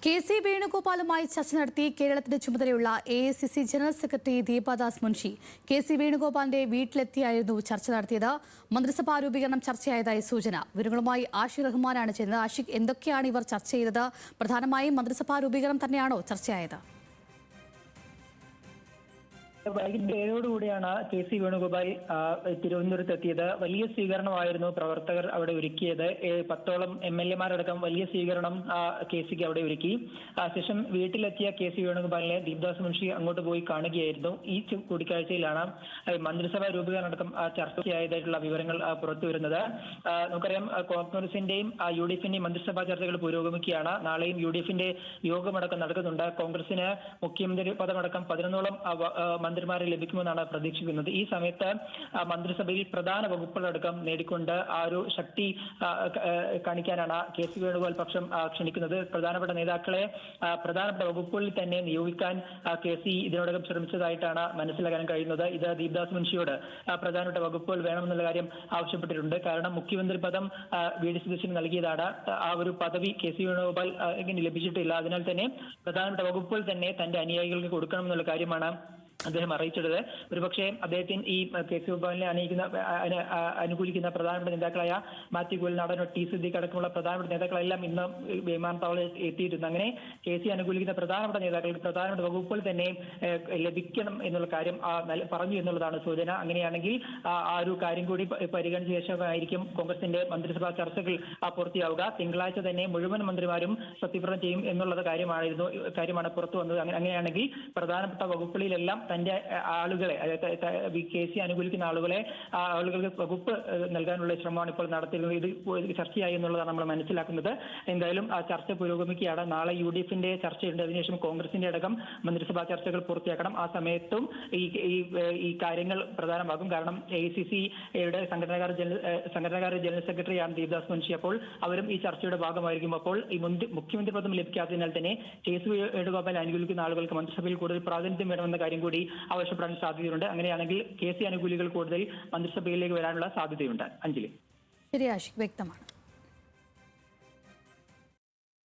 K C. വേണുഗോപാലുമായി ചർച്ച നടത്തി കേരളത്തിന്റെ ചുമതലയുള്ള AICC general secretary Deepa Das Munshi KC. വേണുഗോപാലിന്റെ വീട്ടിലെത്തിയായിരുന്നു ചർച്ച നടത്തിയത്. മന്ത്രിസഭാ രൂപീകരണം ചർച്ചയായതായി സൂചന. വിവരങ്ങളുമായി ആഷിഖ് റഹ്മാനാണ് ചേരുന്നത്. ആഷിഖ്, എന്തൊക്കെയാണ് ഇവർ ചർച്ച ചെയ്തത്? പ്രധാനമായും മന്ത്രിസഭാ രൂപീകരണം തന്നെയാണോ ചർച്ചയായത്? വൈകിട്ട് 7 കെ.സി. വേണുഗോപാൽ തിരുവനന്തപുരത്ത് എത്തിയത്. വലിയ സ്വീകരണമായിരുന്നു പ്രവർത്തകർ അവിടെ ഒരുക്കിയത്. 10ഓളം MLA-മാരടക്കം വലിയ സ്വീകരണം കെ.സിക്ക് അവിടെ ഒരുക്കി. ശേഷം വീട്ടിലെത്തിയ കെ.സി. വേണുഗോപാലിനെ ദീപദാസ് മുൻഷി അങ്ങോട്ട് പോയി കാണുകയായിരുന്നു. ഈ കൂടിക്കാഴ്ചയിലാണ് മന്ത്രിസഭാ രൂപീകരണം അടക്കം ചർച്ചയായതായിട്ടുള്ള വിവരങ്ങൾ പുറത്തുവരുന്നത്. നമുക്കറിയാം, കോൺഗ്രസിന്റെയും UDF-ന്റെയും മന്ത്രിസഭാ ചർച്ചകൾ പുരോഗമിക്കുകയാണ്. നാളെയും UDF-ന്റെ യോഗമടക്കം നടക്കുന്നുണ്ട്. കോൺഗ്രസിന് മുഖ്യമന്ത്രി പദമടക്കം 11ഓളം മന്ത്രിമാരെ ലഭിക്കുമെന്നാണ് പ്രതീക്ഷിക്കുന്നത്. ഈ സമയത്ത് മന്ത്രിസഭയിൽ പ്രധാന വകുപ്പുകളടക്കം നേടിക്കൊണ്ട് ആ ഒരു ശക്തി കാണിക്കാനാണ് കെ.സി. വേണുഗോപാൽ പക്ഷം ക്ഷണിക്കുന്നത്. പ്രധാനപ്പെട്ട നേതാക്കളെ പ്രധാനപ്പെട്ട വകുപ്പുകളിൽ തന്നെ നിയോഗിക്കാൻ കെ.സി. ഇതിനോടകം ശ്രമിച്ചതായിട്ടാണ് മനസ്സിലാക്കാൻ കഴിയുന്നത്. ഇത് ദീപദാസ് മുൻഷിയോട് പ്രധാനപ്പെട്ട വകുപ്പുകൾ വേണമെന്നുള്ള കാര്യം ആവശ്യപ്പെട്ടിട്ടുണ്ട്. കാരണം മുഖ്യമന്ത്രി പദം വി.ഡി. സതീശന് നൽകിയതാണ്. ആ ഒരു പദവി കെ.സി. വേണുഗോപാൽ ലഭിച്ചിട്ടില്ല. അതിനാൽ തന്നെ പ്രധാനപ്പെട്ട വകുപ്പുകൾ തന്നെ തന്റെ അനുയായികൾക്ക് കൊടുക്കണമെന്നുള്ള കാര്യമാണ് അദ്ദേഹം അറിയിച്ചത്. ഒരുപക്ഷെ അദ്ദേഹത്തിന് ഈ കെ.സി. വേണുഗോപാലിനെ അനുകൂലിക്കുന്ന പ്രധാനപ്പെട്ട നേതാക്കളായ മാത്യു കുഴൽനാടൻ, ടി സിദ്ദീഖ് അടക്കമുള്ള പ്രധാനപ്പെട്ട നേതാക്കളെല്ലാം ഇന്ന് വിമാനത്താവളത്തിൽ എത്തിയിരുന്നു. അങ്ങനെ കെ.സി. അനുകൂലിക്കുന്ന പ്രധാനപ്പെട്ട നേതാക്കൾക്ക് പ്രധാനപ്പെട്ട വകുപ്പുകൾ തന്നെ ലഭിക്കണം എന്നുള്ള കാര്യം പറഞ്ഞു എന്നുള്ളതാണ് സൂചന. അങ്ങനെയാണെങ്കിൽ ആ ഒരു കാര്യം കൂടി പരിഗണിച്ച ശേഷമായിരിക്കും കോൺഗ്രസിന്റെ മന്ത്രിസഭാ ചർച്ചകൾ പൂർത്തിയാവുക. തിങ്കളാഴ്ച തന്നെ മുഴുവൻ മന്ത്രിമാരും സത്യപ്രതിജ്ഞ ചെയ്യും എന്നുള്ള കാര്യമാണ് പുറത്തു വന്നത്. അങ്ങനെയാണെങ്കിൽ പ്രധാനപ്പെട്ട വകുപ്പുകളിലെല്ലാം തന്റെ ആളുകളെ, അതായത് കെ.സി. അനുകൂലിക്കുന്ന ആളുകൾക്ക് വകുപ്പ് നൽകാനുള്ള ശ്രമമാണ് ഇപ്പോൾ നടത്തിയിരുന്നത്. ഇത് ചർച്ചയായി എന്നുള്ളതാണ് നമ്മൾ മനസ്സിലാക്കുന്നത്. എന്തായാലും ആ ചർച്ച പുരോഗമിക്കുകയാണ്. നാളെ UDF-ന്റെ ചർച്ചയുണ്ട്. അതിനുശേഷം കോൺഗ്രസിന്റെ അടക്കം മന്ത്രിസഭാ ചർച്ചകൾ പൂർത്തിയാക്കണം. ആ സമയത്തും ഈ കാര്യങ്ങൾ പ്രധാനമാകും. കാരണം AICC-യുടെ സംഘടനാകാര ജനറൽ സെക്രട്ടറിയാണ് ദീപദാസ് മുൻഷി. അപ്പോൾ അവരും ഈ ചർച്ചയുടെ ഭാഗമായിരിക്കും. അപ്പോൾ ഈ മുഖ്യമന്ത്രി പദം ലഭിക്കാത്തതിനാൽ തന്നെ കെ.സി. വേണുഗോപാൽ അനുകൂലിക്കുന്ന ആളുകൾക്ക് മന്ത്രിസഭയിൽ കൂടുതൽ പ്രാതിനിധ്യം വേണമെന്ന കാര്യം കൂടി ആവശ്യപ്പെടാൻ സാധ്യതയുണ്ട്. അങ്ങനെയാണെങ്കിൽ കെ.സി. അനുകൂലികൾ കൂടുതൽ മന്ത്രിസഭയിലേക്ക് വരാനുള്ള സാധ്യതയുണ്ട്. അഞ്ജലി. ശരി ആഷിഖ്, വ്യക്തമാണ്.